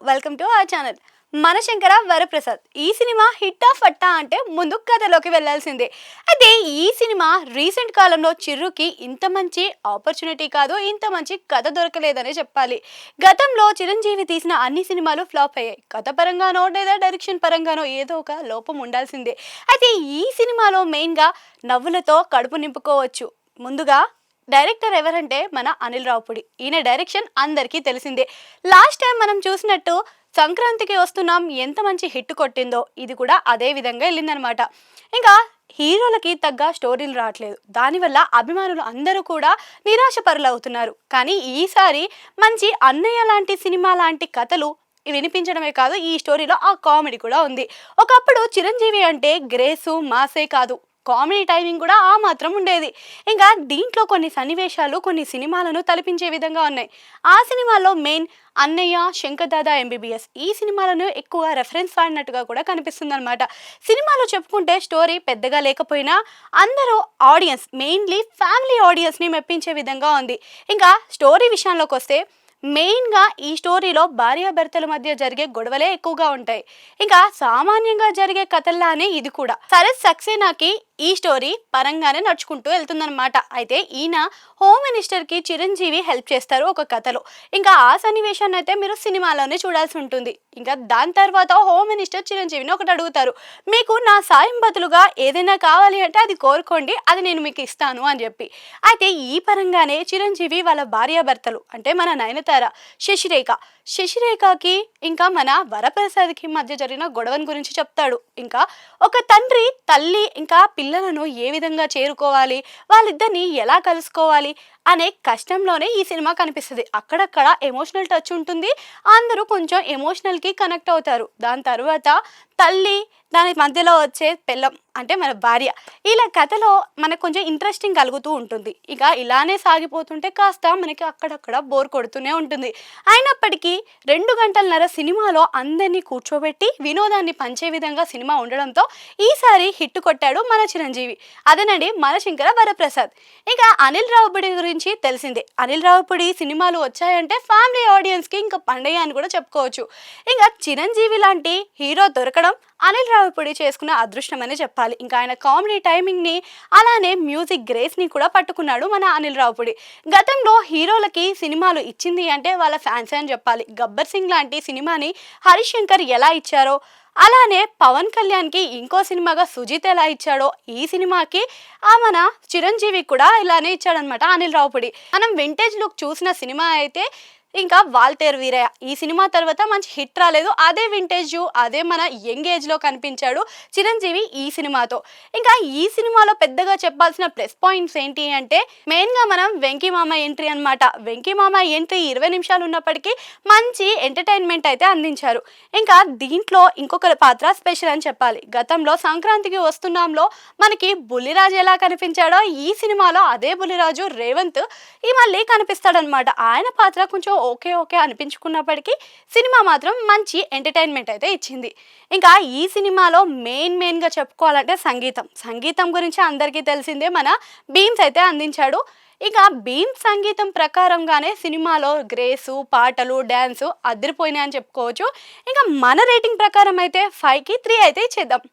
Welcome to our channel. Manashankara Varaprasad ఈ cinema హిట్టా ఫట్టా అంటే ముందు కథలోకి వెళ్లాల్సిందే. అయితే ఈ సినిమా రీసెంట్ కాలంలో చిర్రుకి ఇంత మంచి ఆపర్చునిటీ కాదు, ఇంత మంచి కథ దొరకలేదనే చెప్పాలి. గతంలో చిరంజీవి తీసిన అన్ని సినిమాలు ఫ్లాప్ అయ్యాయి. కథ పరంగానో లేదా డైరెక్షన్ పరంగానో ఏదో ఒక లోపం ఉండాల్సిందే. అయితే ఈ సినిమాలో మెయిన్గా నవ్వులతో కడుపు నింపుకోవచ్చు. ముందుగా డైరెక్టర్ ఎవరంటే మన అనిల్ రావుపుడి. ఈయన డైరెక్షన్ అందరికీ తెలిసిందే. లాస్ట్ టైం మనం చూసినట్టు సంక్రాంతికి వస్తున్నాం ఎంత మంచి హిట్ కొట్టిందో ఇది కూడా అదే విధంగా వెళ్ళిందనమాట. ఇంకా హీరోలకి తగ్గ స్టోరీలు రావట్లేదు. దానివల్ల అభిమానులు అందరూ కూడా నిరాశపరులు అవుతున్నారు. కానీ ఈసారి మంచి అన్నయ్య లాంటి సినిమా లాంటి కథలు వినిపించడమే కాదు, ఈ స్టోరీలో ఆ కామెడీ కూడా ఉంది. ఒకప్పుడు చిరంజీవి అంటే గ్రేసు మాసే కాదు, కామెడీ టైమింగ్ కూడా ఆ మాత్రం ఉండేది. ఇంకా దీంట్లో కొన్ని సన్నివేశాలు కొన్ని సినిమాలను తలపించే విధంగా ఉన్నాయి. ఆ సినిమాలో మెయిన్ అన్నయ్య, శంకర్ దాదా ఎంబీబీఎస్ ఈ సినిమాలను ఎక్కువ రెఫరెన్స్ వాడినట్టుగా కూడా కనిపిస్తుంది అనమాట. సినిమాలో చెప్పుకుంటే స్టోరీ పెద్దగా లేకపోయినా అందరూ ఆడియన్స్, మెయిన్లీ ఫ్యామిలీ ఆడియన్స్ని మెప్పించే విధంగా ఉంది. ఇంకా స్టోరీ విషయంలోకి వస్తే మెయిన్గా ఈ స్టోరీలో భార్యాభర్తల మధ్య జరిగే గొడవలే ఎక్కువగా ఉంటాయి. ఇంకా సామాన్యంగా జరిగే కథల్లానే ఇది కూడా. శరత్ సక్సేనాకి ఈ స్టోరీ పరంగానే నడుచుకుంటూ వెళ్తుందనమాట. అయితే ఈయన హోమ్ మినిస్టర్కి చిరంజీవి హెల్ప్ చేస్తారు ఒక కథలో. ఇంకా ఆ సన్నివేశాన్ని అయితే మీరు సినిమాలోనే చూడాల్సి ఉంటుంది. ఇంకా దాని తర్వాత హోమ్ మినిస్టర్ చిరంజీవిని ఒకటి అడుగుతారు, మీకు నా సాయం బదులుగా ఏదైనా కావాలి అంటే అది కోరుకోండి, అది నేను మీకు ఇస్తాను అని చెప్పి. అయితే ఈ పరంగానే చిరంజీవి వాళ్ళ భార్యాభర్తలు అంటే మన నయనతార, శశిరేఖకి ఇంకా మన వరప్రసాద్కి మధ్య జరిగిన గొడవని గురించి చెప్తాడు. ఇంకా ఒక తండ్రి తల్లి ఇంకా పిల్లలను ఏ విధంగా చేరుకోవాలి, వాళ్ళిద్దరిని ఎలా కలుసుకోవాలి అనే కష్టంలోనే ఈ సినిమా కనిపిస్తుంది. అక్కడక్కడ ఎమోషనల్ టచ్ ఉంటుంది, అందరూ కొంచెం ఎమోషనల్కి కనెక్ట్ అవుతారు. దాని తర్వాత తల్లి, దాని మధ్యలో వచ్చే పెళ్ళం అంటే మన భార్య, ఇలా కథలో మనకు కొంచెం ఇంట్రెస్టింగ్ కలుగుతూ ఉంటుంది. ఇక ఇలానే సాగిపోతుంటే కాస్త మనకి అక్కడక్కడ బోర్ కొడుతూనే ఉంటుంది. అయినప్పటికీ 2 గంటలన్నర సినిమాలో అందరినీ కూర్చోబెట్టి వినోదాన్ని పంచే విధంగా సినిమా ఉండడంతో ఈసారి హిట్ కొట్టాడు మన చిరంజీవి. అదేనండి మనశంకర వరప్రసాద్. ఇక అనిల్ రావుపుడి గురించి తెలిసిందే. అనిల్ రావుపుడి సినిమాలు వచ్చాయంటే ఫ్యామిలీ ఆడియన్స్కి ఇంకా పండగ అని కూడా చెప్పుకోవచ్చు. ఇంకా చిరంజీవి లాంటి హీరో దొరకడం అనిల్ రావుపుడి చేసుకున్న అదృష్టం అని చెప్పాలి. ఇంకా ఆయన కామెడీ టైమింగ్ని అలానే మ్యూజిక్ గ్రేస్ని కూడా పట్టుకున్నాడు మన అనిల్ రావుపుడి. గతంలో హీరోలకి సినిమాలు ఇచ్చింది అంటే వాళ్ళ ఫ్యాన్స్ అని చెప్పాలి. గబ్బర్ సింగ్ లాంటి సినిమాని హరిశంకర్ ఎలా ఇచ్చారో, అలానే పవన్ కళ్యాణ్కి ఇంకో సినిమాగా సుజిత్ ఎలా ఇచ్చాడో ఈ సినిమాకి మన చిరంజీవి కూడా ఇలానే ఇచ్చాడనమాట అనిల్ రావుపుడి. మనం వింటేజ్ లుక్ చూసిన సినిమా అయితే ఇంకా వాల్తేరు వీరయ్య. ఈ సినిమా తర్వాత మంచి హిట్ రాలేదు. అదే వింటేజ్, అదే మన యంగ్ ఏజ్లో కనిపించాడు చిరంజీవి ఈ సినిమాతో. ఇంకా ఈ సినిమాలో పెద్దగా చెప్పాల్సిన ప్లస్ పాయింట్స్ ఏంటి అంటే మెయిన్గా మనం వెంకీ మామ ఎంట్రీ అనమాట. వెంకీ మామ ఎంట్రీ 20 నిమిషాలు ఉన్నప్పటికీ మంచి ఎంటర్టైన్మెంట్ అయితే అందించారు. ఇంకా దీంట్లో ఇంకొక పాత్ర స్పెషల్ అని చెప్పాలి. గతంలో సంక్రాంతికి వస్తున్నాంలో మనకి బుల్లిరాజు ఎలా కనిపించాడో ఈ సినిమాలో అదే బుల్లిరాజు రేవంత్ ఈ మళ్ళీ కనిపిస్తాడనమాట. ఆయన పాత్ర కొంచెం ఓకే అనిపించుకున్నప్పటికీ సినిమా మాత్రం మంచి ఎంటర్టైన్మెంట్ అయితే ఇచ్చింది. ఇంకా ఈ సినిమాలో మెయిన్గా చెప్పుకోవాలంటే సంగీతం గురించి అందరికీ తెలిసిందే. మన బీమ్స్ అయితే అందించాడు. ఇక బీమ్స్ సంగీతం ప్రకారంగానే సినిమాలో గ్రేసు, పాటలు, డ్యాన్సు అదిరిపోయినాయి అని చెప్పుకోవచ్చు. ఇంకా మన రేటింగ్ ప్రకారం అయితే 5కి 3 అయితే ఇచ్చేద్దాం.